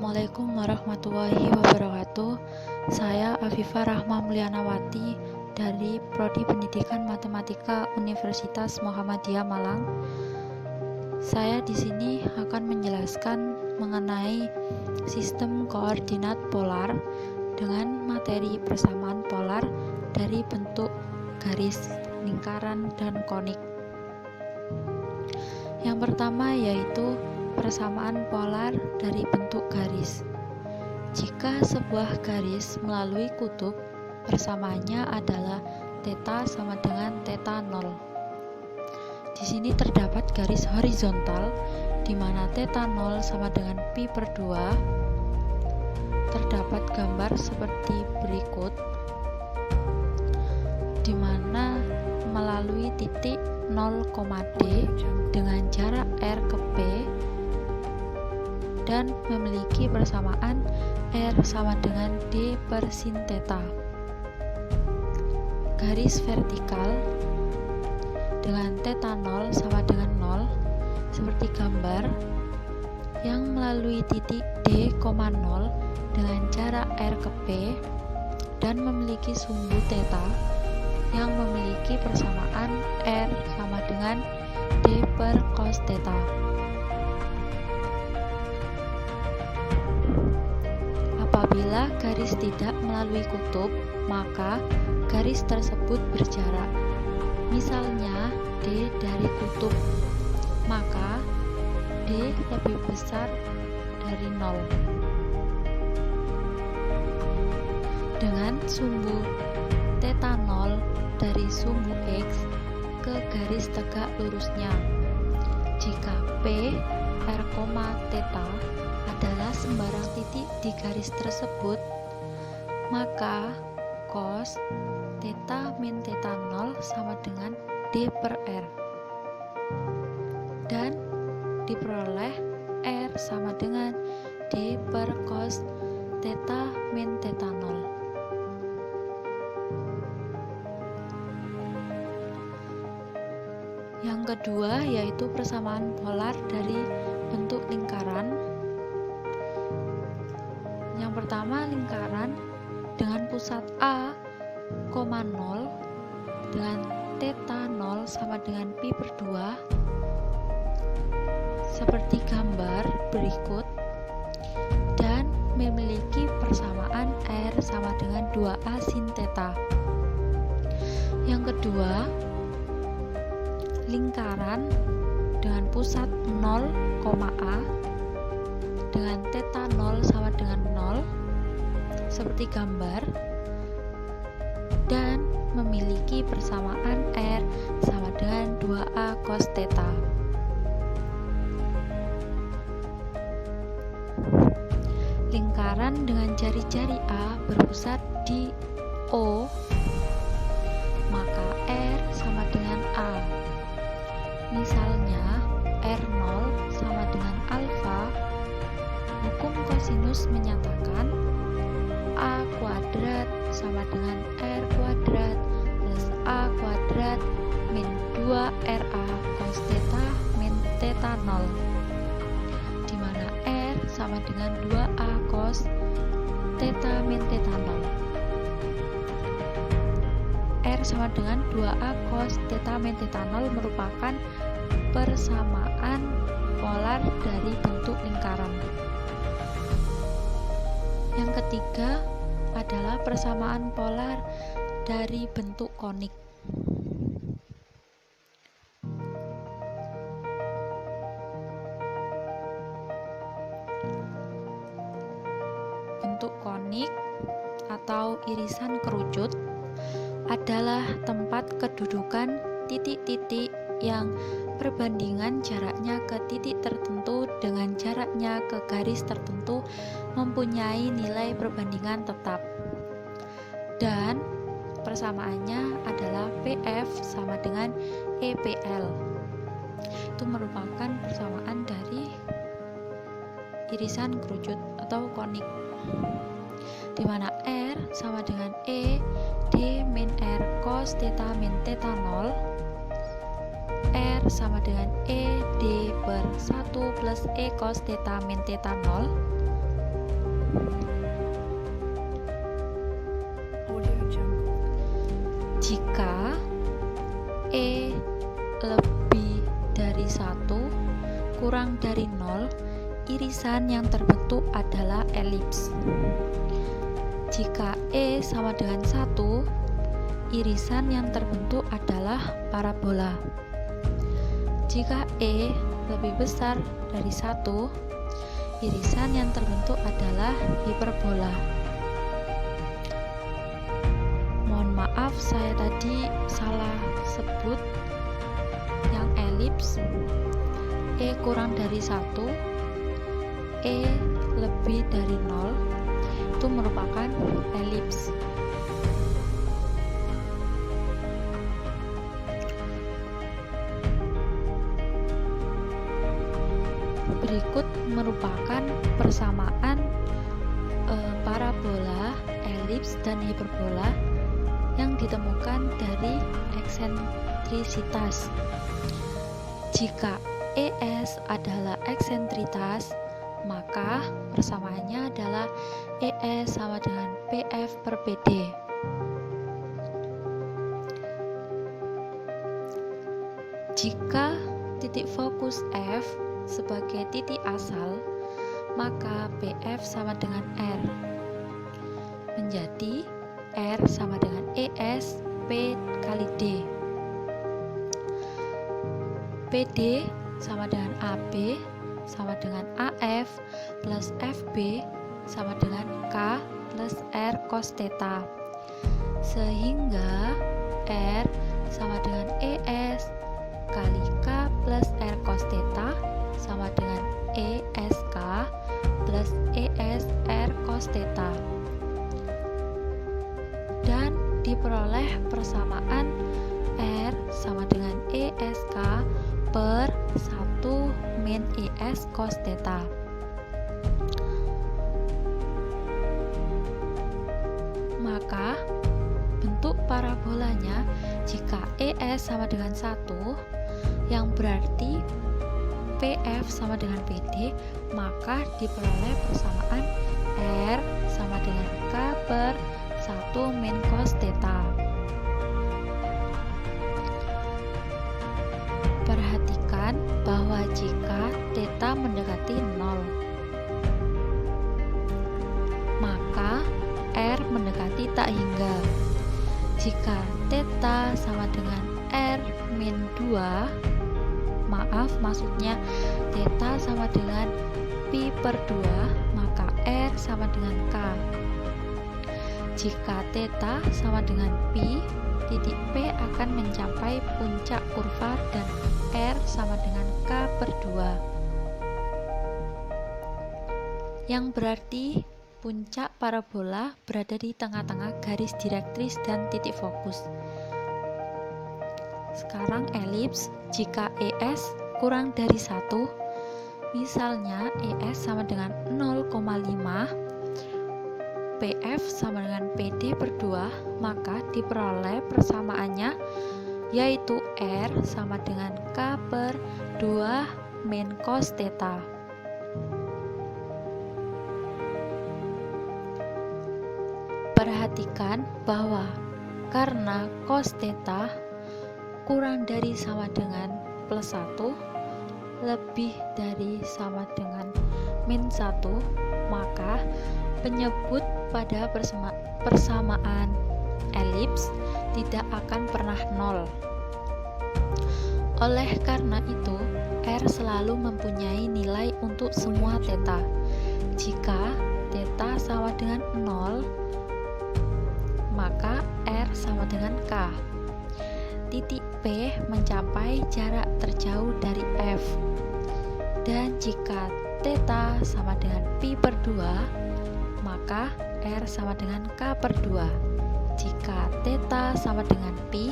Assalamualaikum warahmatullahi wabarakatuh. Saya Afifah Rahma Mulyanawati dari Prodi Pendidikan Matematika Universitas Muhammadiyah Malang. Saya di sini akan menjelaskan mengenai sistem koordinat polar dengan materi persamaan polar dari bentuk garis, lingkaran, dan konik. Yang pertama yaitu persamaan polar dari bentuk garis. Jika sebuah garis melalui kutub, persamaannya adalah θ sama dengan θ0. Di sini terdapat garis horizontal di mana θ0 sama dengan π/2. Terdapat gambar seperti berikut, di mana melalui titik 0,d dengan jarak r ke p dan memiliki persamaan r sama dengan d per sin theta. Garis vertikal dengan θ0 sama dengan 0 seperti gambar yang melalui titik d, 0 dengan jarak r ke p dan memiliki sumbu θ yang memiliki persamaan r sama dengan d per cos theta. Apabila garis tidak melalui kutub, maka garis tersebut berjarak. Misalnya D dari kutub, maka D lebih besar dari 0. Dengan sumbu θ0 dari sumbu X ke garis tegak lurusnya. Jika P, R, θ adalah sembarang titik di garis tersebut, maka cos θ min θ0 sama dengan D per R, dan diperoleh R sama dengan D per cos θ min θ0. Yang kedua yaitu persamaan polar dari bentuk lingkaran. Yang pertama, lingkaran dengan pusat A, 0 dengan θ0 sama dengan π/2 seperti gambar berikut, dan memiliki persamaan r sama dengan 2a sin theta. Yang kedua, lingkaran dengan pusat 0, a dengan θ0 sama dengan 0 seperti gambar, dan memiliki persamaan r sama dengan 2a cos theta. Lingkaran dengan jari-jari A berpusat di O, maka R sama dengan A. Misalnya R0 sama dengan alfa. Hukum kosinus menyatakan A kuadrat sama dengan R kuadrat plus A kuadrat min 2RA cos theta min θ0, di mana R sama dengan 2A cos theta min θ0. R sama dengan 2A cos theta min θ0 merupakan persamaan polar dari bentuk lingkaran. Yang ketiga adalah persamaan polar dari bentuk konik. Bentuk konik atau irisan kerucut adalah tempat kedudukan titik-titik yang perbandingan jaraknya ke titik tertentu dengan jaraknya ke garis tertentu mempunyai nilai perbandingan tetap, dan persamaannya adalah PF sama dengan EPL. Itu merupakan persamaan dari irisan kerucut atau konik, di mana R sama dengan E D min R cos theta min θ0, R sama dengan E D per 1 plus E cos theta min θ0, kurang dari 0, irisan yang terbentuk adalah elips. Jika E sama dengan 1, irisan yang terbentuk adalah parabola. Jika E lebih besar dari 1, irisan yang terbentuk adalah hiperbola. Mohon maaf, saya tadi salah sebut yang elips. E kurang dari 1, E lebih dari 0, itu merupakan elips. Berikut merupakan persamaan parabola, elips, dan hiperbola yang ditemukan dari eksentrisitas. Jika ES adalah eksentritas, maka persamaannya adalah ES sama dengan PF per PD. Jika titik fokus F sebagai titik asal, maka PF sama dengan R. Menjadi R sama dengan ES P kali D. PD sama dengan AB sama dengan AF plus FB sama dengan K plus R cos theta. Sehingga R sama dengan ES kali K plus R cos theta sama dengan ESK plus ES R cos theta. Dan diperoleh persamaan R sama dengan ESK per 1 min ES cos theta. Maka bentuk parabolanya jika ES sama dengan 1, yang berarti PF sama dengan PD, maka diperoleh persamaan R sama dengan K per 1 min cos theta. Perhatikan bahwa jika theta mendekati 0, maka R mendekati tak hingga. Jika theta sama dengan R min 2, maksudnya theta sama dengan pi per 2, maka R sama dengan K. Jika theta sama dengan pi, titik P akan mencapai puncak kurva dan R sama dengan K per 2. Yang berarti puncak parabola berada di tengah-tengah garis direktris dan titik fokus. Sekarang elips, jika ES kurang dari 1, misalnya ES sama dengan 0,5, PF sama dengan PD per 2, maka diperoleh persamaannya yaitu R sama dengan K per 2 min cos theta. Perhatikan bahwa karena cos theta kurang dari sama dengan plus 1, lebih dari sama dengan min 1, maka penyebut pada persamaan elips tidak akan pernah 0. Oleh karena itu, R selalu mempunyai nilai untuk semua theta. Jika theta sama dengan 0, maka R sama dengan K. Titik P mencapai jarak terjauh dari F. Dan jika theta sama dengan pi per 2, maka R sama dengan K per 2. Jika theta sama dengan pi,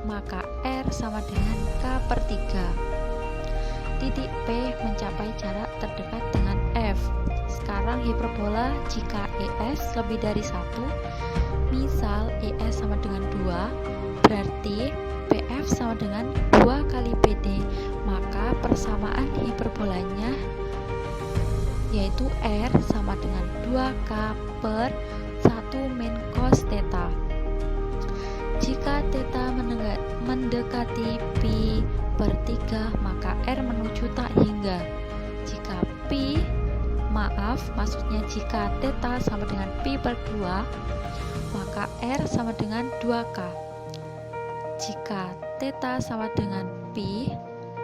maka R sama dengan K per 3. Titik P mencapai jarak terdekat dengan F. Sekarang hiperbola jika ES lebih dari 1, misal ES sama dengan 2, berarti PF sama dengan 2 kali PD, maka persamaan hiperbolanya yaitu R sama dengan 2K per 1 min cos theta. Jika theta mendekati pi per 3, maka R menuju tak hingga. maaf, maksudnya jika theta sama dengan pi per 2, maka R sama dengan 2K. Jika theta sama dengan pi,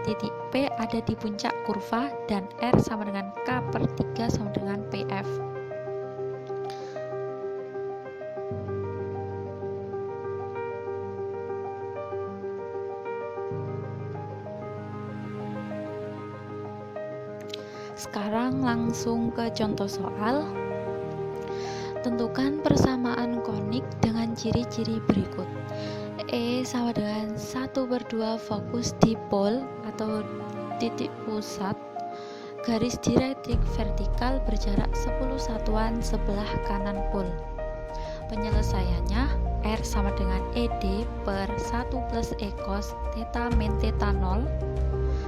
titik P ada di puncak kurva dan R sama dengan K per 3 sama dengan PF. Sekarang langsung ke contoh soal. Tentukan persamaan konik dengan ciri-ciri berikut. E sama dengan 1/2 fokus dipol atau titik pusat, garis dielektrik vertikal berjarak 10 satuan sebelah kanan pol. Penyelesaiannya R sama dengan ED per 1 plus E cos theta min theta 0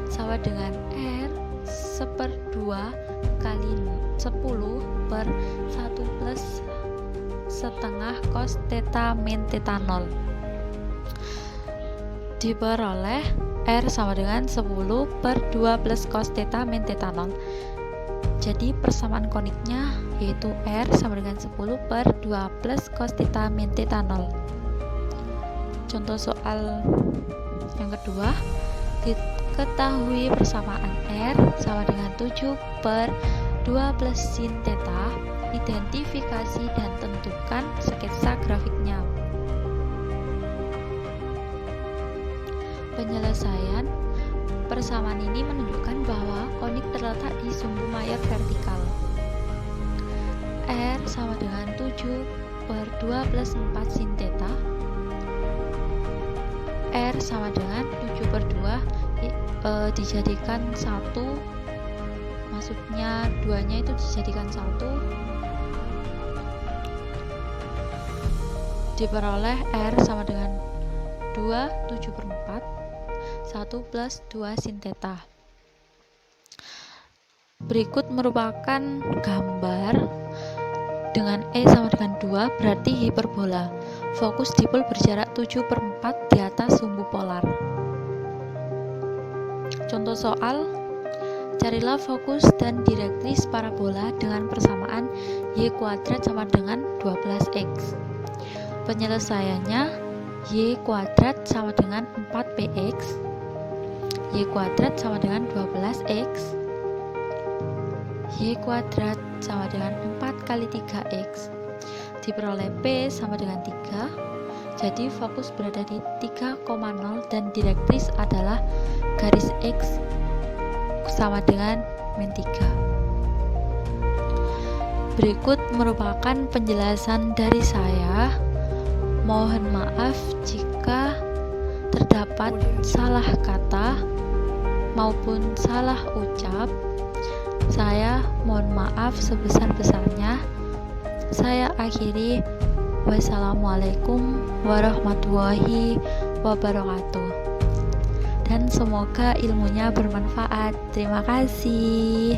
sama dengan R 1/2 kali 10 per 1 plus setengah cos theta min theta 0. Diperoleh R sama dengan 10 per 2 plus cos theta min theta 0. Jadi persamaan koniknya yaitu R sama dengan 10 per 2 plus cos theta min theta 0. Contoh soal yang kedua, ketahui persamaan R sama dengan 7 per 2 plus sin theta, identifikasi dan tentukan sketsa grafiknya. Penyelesaian persamaan ini menunjukkan bahwa konik terletak di sumbu mayor vertikal. R sama dengan 7 per 2 plus 4 sin theta. R sama dengan 7 per 2 dijadikan 1, maksudnya 2-nya itu dijadikan 1, diperoleh R sama dengan 2 7 per 4 1 plus 2 sin theta. Berikut merupakan gambar dengan E sama dengan 2 berarti hiperbola. Fokus dipol berjarak 7 per 4 di atas sumbu polar. Contoh soal, carilah fokus dan direktris parabola dengan persamaan Y kuadrat sama dengan 12X. Penyelesaiannya Y kuadrat sama dengan 4PX, Y kuadrat sama dengan 12X, Y kuadrat sama dengan 4 kali 3X. Diperoleh P sama dengan 3. Jadi fokus berada di 3,0 dan direktris adalah garis X sama dengan min 3. Berikut merupakan penjelasan dari saya. Mohon maaf jika terdapat salah kata maupun salah ucap. Saya mohon maaf sebesar-besarnya. Saya akhiri. Wassalamualaikum warahmatullahi wabarakatuh. Dan semoga ilmunya bermanfaat. Terima kasih.